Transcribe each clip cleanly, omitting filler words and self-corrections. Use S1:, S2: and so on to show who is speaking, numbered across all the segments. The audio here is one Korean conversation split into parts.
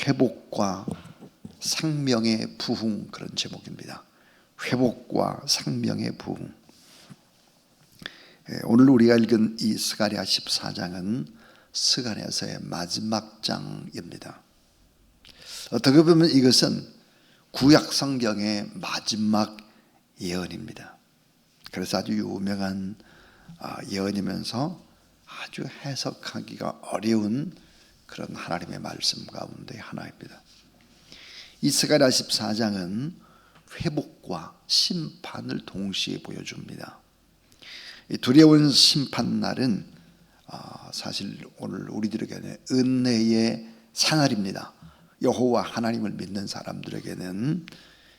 S1: 회복과 생명의 부흥, 그런 제목입니다. 회복과 생명의 부흥. 오늘 우리가 읽은 이 스가랴 14장은 스가랴서의 마지막 장입니다. 어떻게 보면 이것은 구약 성경의 마지막 예언입니다. 그래서 아주 유명한 예언이면서 아주 해석하기가 어려운 그런 하나님의 말씀 가운데 하나입니다. 이 스가랴 14장은 회복과 심판을 동시에 보여줍니다. 이 두려운 심판날은 사실 오늘 우리들에게는 은혜의 새날입니다. 여호와 하나님을 믿는 사람들에게는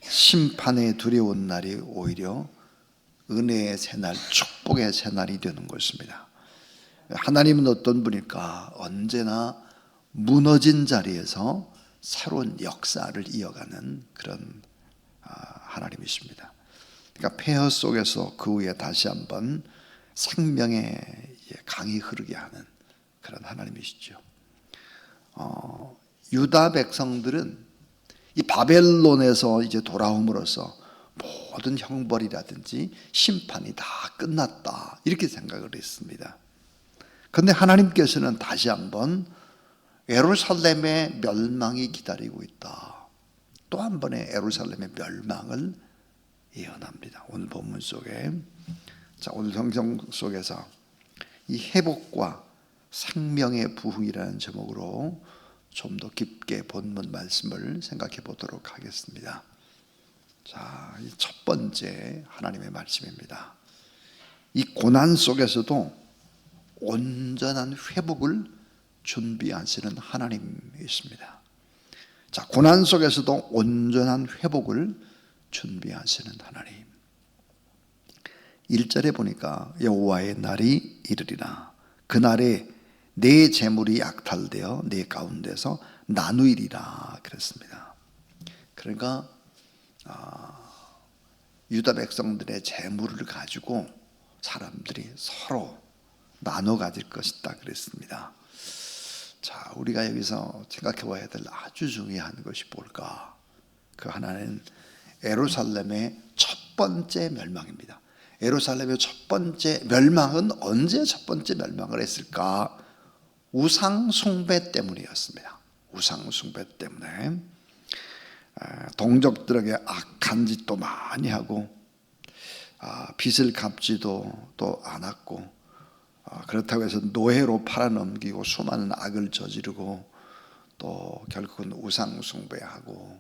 S1: 심판의 두려운 날이 오히려 은혜의 새날, 축복의 새날이 되는 것입니다. 하나님은 어떤 분일까? 언제나 무너진 자리에서 새로운 역사를 이어가는 그런 하나님이십니다. 그러니까 폐허 속에서 그 후에 다시 한번 생명의 강이 흐르게 하는 그런 하나님이시죠. 유다 백성들은 이 바벨론에서 이제 돌아옴으로써 모든 형벌이라든지 심판이 다 끝났다, 이렇게 생각을 했습니다. 그런데 하나님께서는 다시 한번 예루살렘의 멸망이 기다리고 있다, 또 한 번의 예루살렘의 멸망을 예언합니다. 오늘 본문 속에, 오늘 성경 속에서 이 회복과 생명의 부흥이라는 제목으로 좀 더 깊게 본문 말씀을 생각해 보도록 하겠습니다. 자, 이 첫 번째 하나님의 말씀입니다. 이 고난 속에서도 온전한 회복을 준비하시는 하나님이십니다. 자, 고난 속에서도 온전한 회복을 준비하시는 하나님. 1절에 보니까 여호와의 날이 이르리라. 그날에 내 재물이 약탈되어 내 가운데서 나누이리라 그랬습니다. 그러니까 유다 백성들의 재물을 가지고 사람들이 서로 나눠 가질 것이다 그랬습니다. 자, 우리가 여기서 생각해 봐야 될 아주 중요한 것이 뭘까? 그 하나는 예루살렘의 첫 번째 멸망입니다. 예루살렘의 첫 번째 멸망은 언제 첫 번째 멸망을 했을까? 우상 숭배 때문이었습니다. 우상 숭배 때문에 동족들에게 악한 짓도 많이 하고 빚을 갚지도 또 않았고, 그렇다고 해서 노예로 팔아넘기고 수많은 악을 저지르고 또 결국은 우상 숭배하고,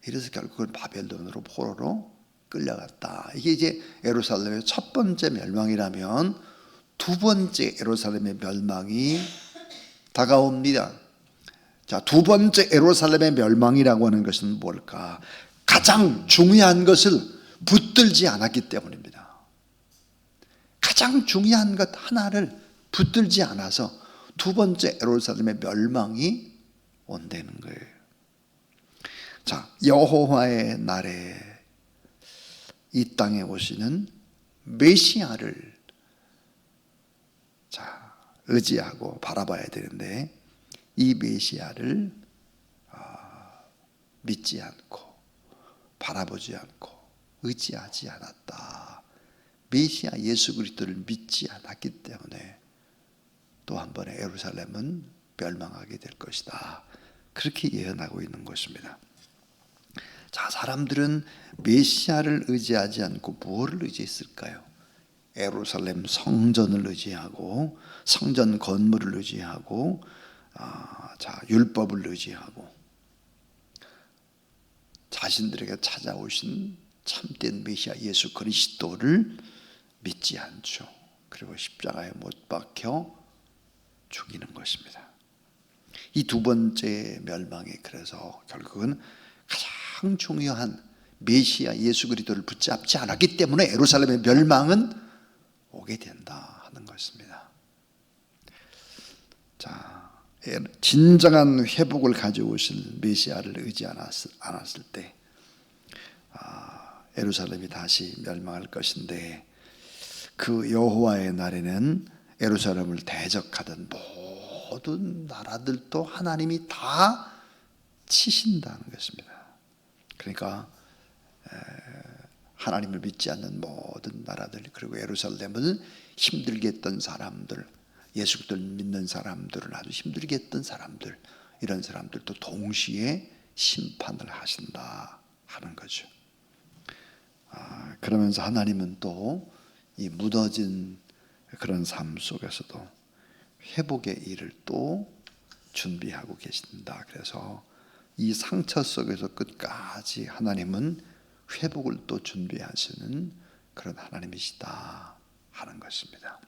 S1: 이래서 결국은 바벨론으로 포로로 끌려갔다. 이게 이제 예루살렘의 첫 번째 멸망이라면 두 번째 예루살렘의 멸망이 다가옵니다. 자, 두 번째 예루살렘의 멸망이라고 하는 것은 뭘까? 가장 중요한 것을 붙들지 않았기 때문입니다. 가장 중요한 것 하나를 붙들지 않아서 두 번째 예루살렘의 멸망이 온다는 거예요. 자, 여호와의 날에 이 땅에 오시는 메시아를 의지하고 바라봐야 되는데, 이 메시아를 믿지 않고 바라보지 않고 의지하지 않았다. 메시아 예수 그리스도를 믿지 않았기 때문에 또 한 번의 예루살렘은 멸망하게 될 것이다, 그렇게 예언하고 있는 것입니다. 자, 사람들은 메시아를 의지하지 않고 무엇을 의지했을까요? 예루살렘 성전을 의지하고, 성전 건물을 의지하고, 율법을 의지하고, 자신들에게 찾아오신 참된 메시아 예수 그리스도를 믿지 않죠. 그리고 십자가에 못 박혀 죽이는 것입니다. 이 두 번째 멸망이 그래서 결국은 가장 중요한 메시아 예수 그리스도를 붙잡지 않았기 때문에 예루살렘의 멸망은 오게 된다 하는 것입니다. 자, 진정한 회복을 가져오실 메시아를 의지 않았을 때 예루살렘이 다시 멸망할 것인데, 그 여호와의 날에는 예루살렘을 대적하던 모든 나라들도 하나님이 다 치신다는 것입니다. 그러니까 하나님을 믿지 않는 모든 나라들, 그리고 예루살렘을 힘들게 했던 사람들, 예수 그리스도를 믿는 사람들을 아주 힘들게 했던 사람들, 이런 사람들도 동시에 심판을 하신다 하는 거죠. 그러면서 하나님은 또 이 무너진 그런 삶 속에서도 회복의 일을 또 준비하고 계신다. 그래서 이 상처 속에서 끝까지 하나님은 회복을 또 준비하시는 그런 하나님이시다 하는 것입니다.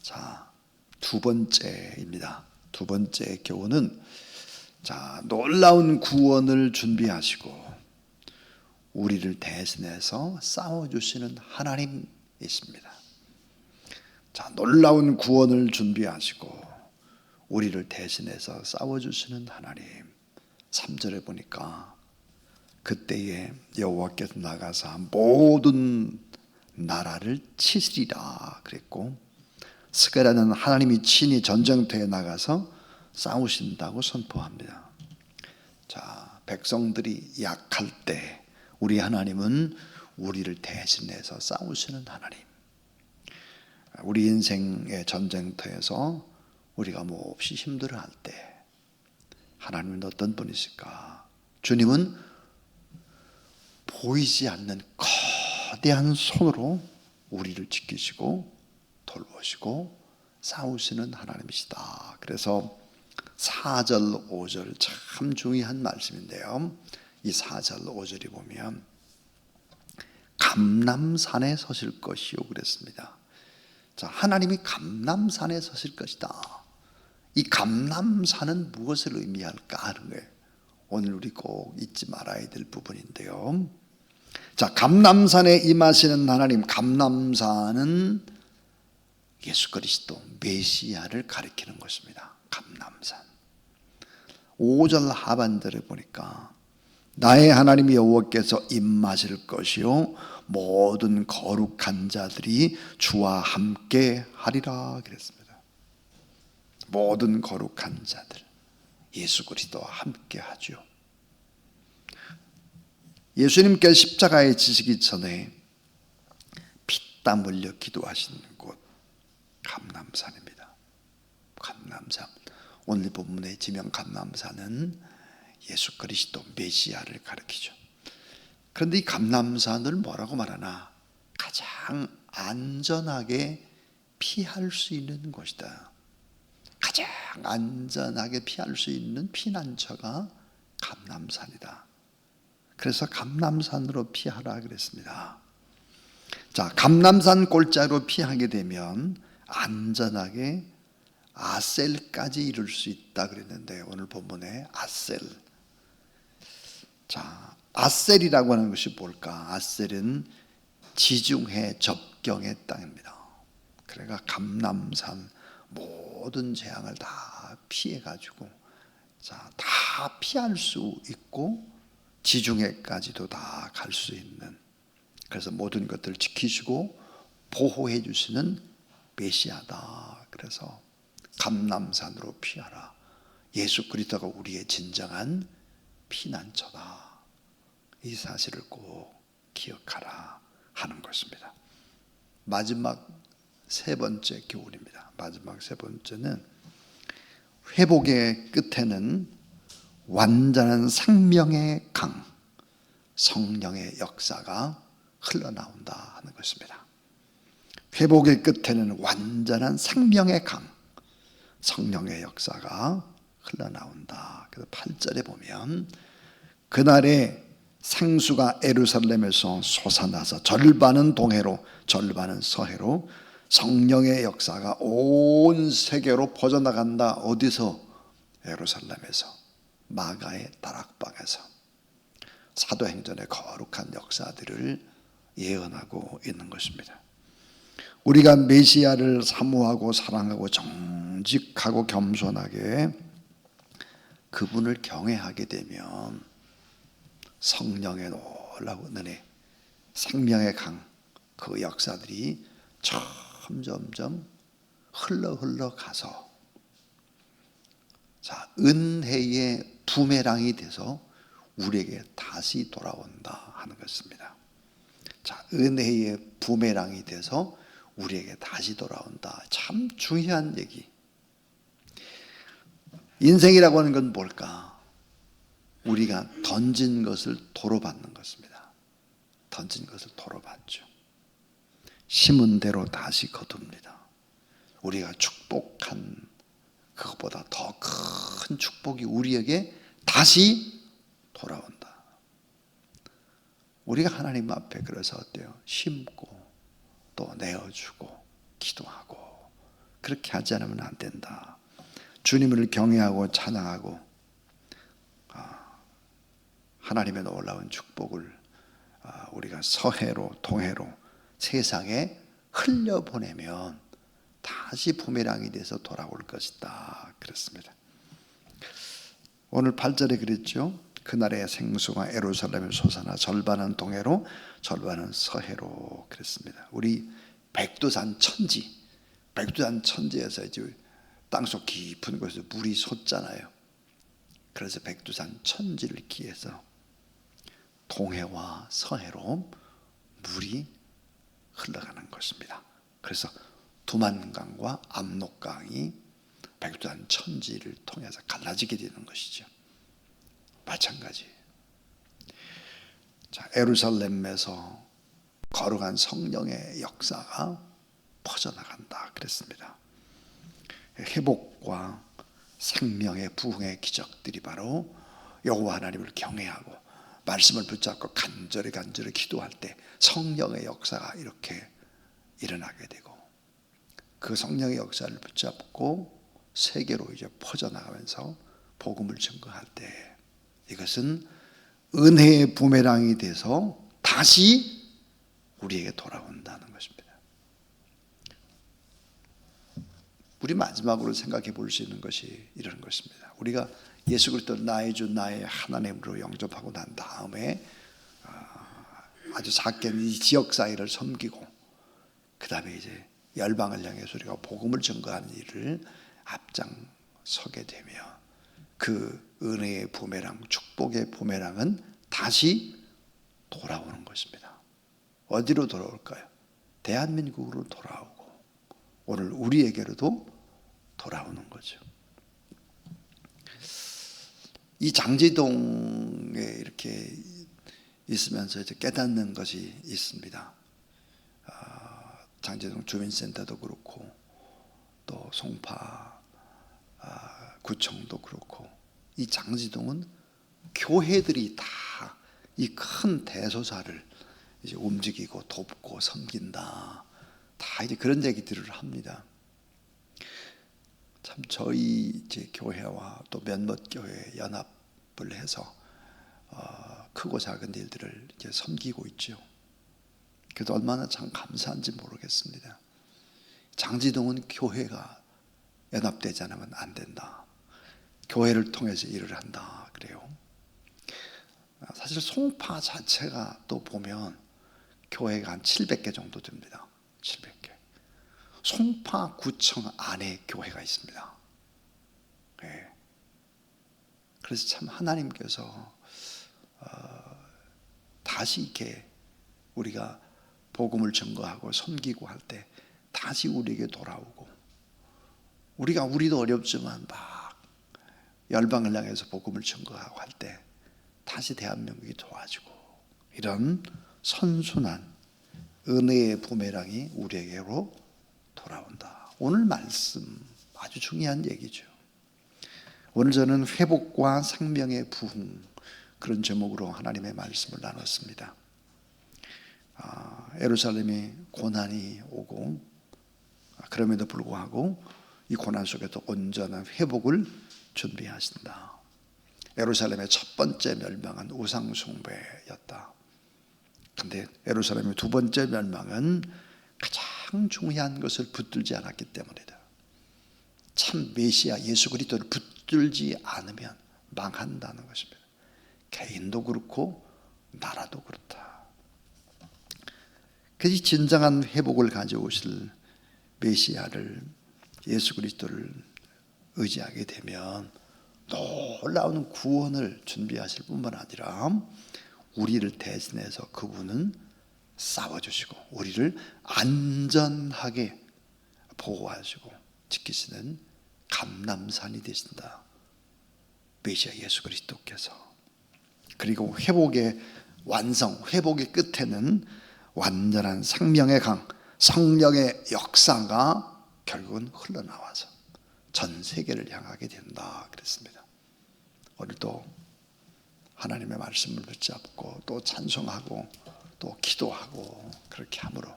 S1: 자, 두 번째입니다. 두 번째 교훈은, 자, 놀라운 구원을 준비하시고 우리를 대신해서 싸워주시는 하나님이십니다. 자, 놀라운 구원을 준비하시고 우리를 대신해서 싸워주시는 하나님. 3절에 보니까 그때에 여호와께서 나가사 모든 나라를 치시리라 그랬고, 스가랴는 하나님이 친히 전쟁터에 나가서 싸우신다고 선포합니다. 자, 백성들이 약할 때 우리 하나님은 우리를 대신해서 싸우시는 하나님. 우리 인생의 전쟁터에서 우리가 몹시 힘들어할 때 하나님은 어떤 분이실까? 주님은 보이지 않는 거대한 손으로 우리를 지키시고 돌보시고 싸우시는 하나님이시다. 그래서 4절 5절 참 중요한 말씀인데요, 이 4절 5절이 보면 감람산에 서실 것이요 그랬습니다. 자, 하나님이 감람산에 서실 것이다. 이 감람산은 무엇을 의미할까 하는 거예요. 오늘 우리 꼭 잊지 말아야 될 부분인데요. 자, 감람산에 임하시는 하나님, 감람산은 예수 그리스도 메시아를 가리키는 것입니다. 감람산. 5절 하반절에 보니까 나의 하나님 여호와께서 임하실 것이요 모든 거룩한 자들이 주와 함께 하리라 그랬습니다. 모든 거룩한 자들, 예수 그리스도와 함께 하죠. 예수님께서 십자가에 지시기 전에 피땀 흘려 기도하신 곳 감람산입니다. 감람산. 오늘 본문의 지명 감람산은 예수 그리스도 메시아를 가리키죠. 그런데 이 감람산을 뭐라고 말하나? 가장 안전하게 피할 수 있는 곳이다. 가장 안전하게 피할 수 있는 피난처가 감람산이다. 그래서 감람산으로 피하라 그랬습니다. 자, 감람산 골짜기로 피하게 되면 안전하게 아셀까지 이룰 수 있다 그랬는데, 오늘 본문에 아셀. 자, 아셀이라고 하는 것이 뭘까? 아셀은 지중해 접경의 땅입니다. 그러니까 감람산 모든 재앙을 다 피해가지고, 자, 다 피할 수 있고 지중해까지도 다 갈 수 있는, 그래서 모든 것들을 지키시고 보호해 주시는 메시아다. 그래서 감람산으로 피하라. 예수 그리스도가 우리의 진정한 피난처다. 이 사실을 꼭 기억하라 하는 것입니다. 마지막 세 번째 교훈입니다. 마지막 세 번째는 회복의 끝에는 완전한 생명의 강, 성령의 역사가 흘러나온다 하는 것입니다. 회복의 끝에는 완전한 생명의 강, 성령의 역사가 흘러나온다. 그래서 8절에 보면 그날에 생수가 예루살렘에서 솟아나서 절반은 동해로 절반은 서해로 성령의 역사가 온 세계로 퍼져나간다. 어디서? 예루살렘에서, 마가의 다락방에서. 사도행전의 거룩한 역사들을 예언하고 있는 것입니다. 우리가 메시아를 사모하고 사랑하고 정직하고 겸손하게 그분을 경외하게 되면 성령의 놀라운 은혜, 생명의 강, 그 역사들이 점점점 흘러 가서, 자, 은혜의 부메랑이 돼서 우리에게 다시 돌아온다 하는 것입니다. 자, 은혜의 부메랑이 돼서 우리에게 다시 돌아온다. 참 중요한 얘기. 인생이라고 하는 건 뭘까? 우리가 던진 것을 도로 받는 것입니다. 던진 것을 도로 받죠. 심은 대로 다시 거둡니다. 우리가 축복한 그것보다 더 큰 축복이 우리에게 다시 돌아온다. 우리가 하나님 앞에 그래서 어때요? 심고 또 내어주고 기도하고 그렇게 하지 않으면 안 된다. 주님을 경외하고 찬양하고 하나님의 놀라운 축복을 우리가 서해로 동해로 세상에 흘려보내면 다시 부메랑이 돼서 돌아올 것이다. 그랬습니다. 오늘 8절에 그랬죠. 그날의 생수가 예루살렘에 솟아나 절반은 동해로 절반은 서해로 그랬습니다. 우리 백두산 천지, 백두산 천지에서 이제 땅속 깊은 곳에서 물이 솟잖아요. 그래서 백두산 천지를 기해서 동해와 서해로 물이 흘러가는 것입니다. 그래서 두만강과 압록강이 백두산 천지를 통해서 갈라지게 되는 것이죠. 마찬가지. 자, 예루살렘에서 거룩한 성령의 역사가 퍼져나간다 그랬습니다. 회복과 생명의 부흥의 기적들이 바로 여호와 하나님을 경외하고 말씀을 붙잡고 간절히 기도할 때 성령의 역사가 이렇게 일어나게 되고 그 성령의 역사를 붙잡고 세계로 이제 퍼져나가면서 복음을 증거할 때 이것은 은혜의 부메랑이 돼서 다시 우리에게 돌아온다는 것입니다. 우리 마지막으로 생각해 볼 수 있는 것이 이런 것입니다. 우리가 예수 그리스도 나의 주 나의 하나님으로 영접하고 난 다음에 아주 작게는 이 지역 사회를 섬기고 그 다음에 이제 열방을 향해서 우리가 복음을 증거하는 일을 앞장서게 되면 그 은혜의 부메랑, 축복의 부메랑은 다시 돌아오는 것입니다. 어디로 돌아올까요? 대한민국으로 돌아오고 오늘 우리에게로도 돌아오는 거죠. 이 장제동에 이렇게 있으면서 이제 깨닫는 것이 있습니다. 장제동 주민센터도 그렇고 또 송파 구청도 그렇고 이 장제동은 교회들이 다 이 큰 대소사를 이제 움직이고 돕고 섬긴다. 다 이제 그런 얘기들을 합니다. 참 저희 이제 교회와 또 몇몇 교회 연합을 해서 크고 작은 일들을 이제 섬기고 있죠. 그래도 얼마나 참 감사한지 모르겠습니다. 장지동은 교회가 연합되지 않으면 안 된다. 교회를 통해서 일을 한다. 그래요. 사실 송파 자체가 또 보면 교회가 한 700개 정도 됩니다. 700개. 송파 구청 안에 교회가 있습니다. 네. 그래서 참 하나님께서 다시 이렇게 우리가 복음을 증거하고 섬기고 할 때 다시 우리에게 돌아오고 우리도 어렵지만 막 열방을 향해서 복음을 증거하고 할 때 다시 대한민국이 도와주고 이런 선순환 은혜의 부메랑이 우리에게로 돌아온다. 오늘 말씀 아주 중요한 얘기죠. 오늘 저는 회복과 생명의 부흥 그런 제목으로 하나님의 말씀을 나눴습니다. 예루살렘이 고난이 오고 그럼에도 불구하고 이 고난 속에도 온전한 회복을 준비하신다. 예루살렘의 첫 번째 멸망은 우상 숭배였다. 그런데 예루살렘의 두 번째 멸망은 가장 중요한 것을 붙들지 않았기 때문이다. 참 메시아 예수 그리스도를 붙들지 않으면 망한다는 것입니다. 개인도 그렇고 나라도 그렇다. 그래서 진정한 회복을 가져오실 메시아를 예수 그리스도를 의지하게 되면 놀라운 구원을 준비하실 뿐만 아니라 우리를 대신해서 그분은 싸워주시고 우리를 안전하게 보호하시고 지키시는 감람산이 되신다. 메시아 예수 그리스도께서. 그리고 회복의 완성, 회복의 끝에는 완전한 생명의 강, 성령의 역사가 결국은 흘러나와서 전 세계를 향하게 된다 그랬습니다. 오늘도 하나님의 말씀을 붙잡고 또 찬송하고 또 기도하고 그렇게 함으로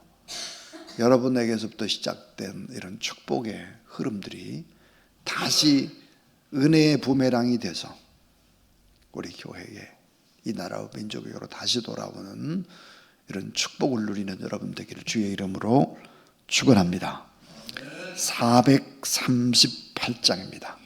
S1: 여러분에게서부터 시작된 이런 축복의 흐름들이 다시 은혜의 부메랑이 돼서 우리 교회에 이 나라와 민족에게로 다시 돌아오는 이런 축복을 누리는 여러분 되기를 주의 이름으로 축원합니다. 438장입니다.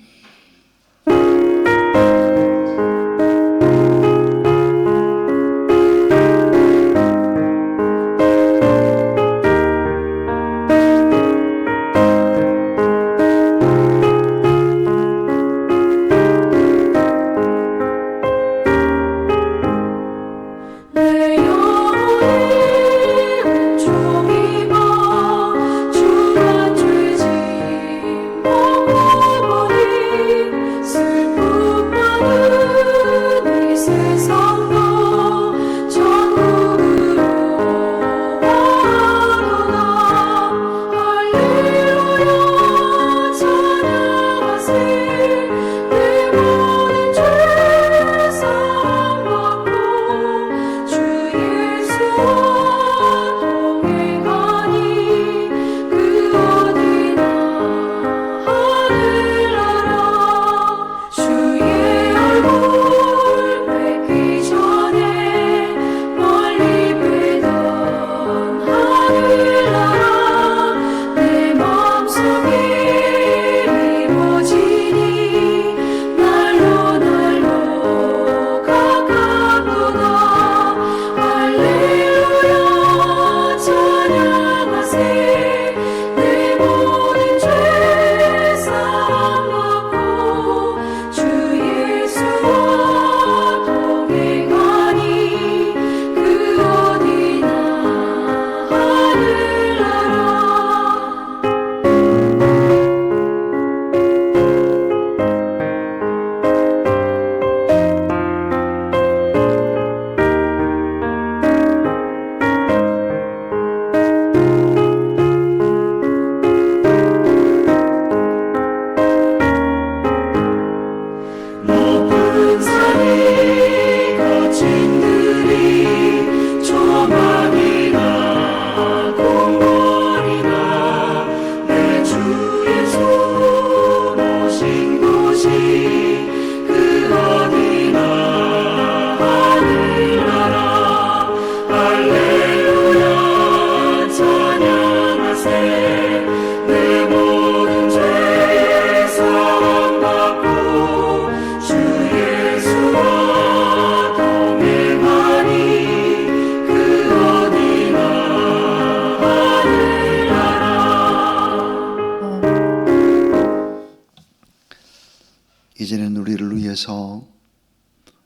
S1: 이제는 우리를 위해서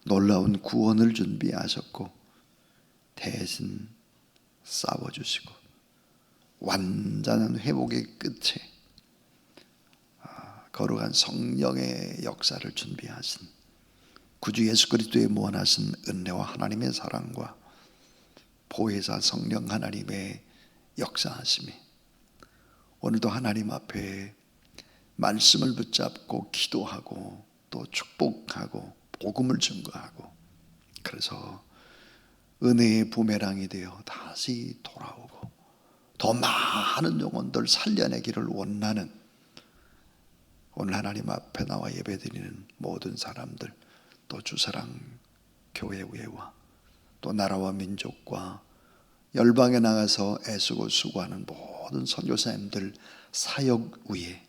S1: 놀라운 구원을 준비하셨고 대신 싸워주시고 완전한 회복의 끝에 거룩한 성령의 역사를 준비하신 구주 예수 그리스도의 무한하신 은혜와 하나님의 사랑과 보혜사 성령 하나님의 역사하심이 오늘도 하나님 앞에 말씀을 붙잡고 기도하고 또 축복하고 복음을 증거하고 그래서 은혜의 부메랑이 되어 다시 돌아오고 더 많은 영혼들 살려내기를 원하는 오늘 하나님 앞에 나와 예배드리는 모든 사람들 또 주사랑 교회와 또 나라와 민족과 열방에 나가서 애쓰고 수고하는 모든 선교사님들 사역 위에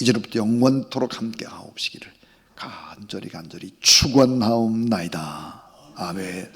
S1: 이제부터 영원토록 함께 하옵시기를 간절히 축원하옵나이다. 아멘.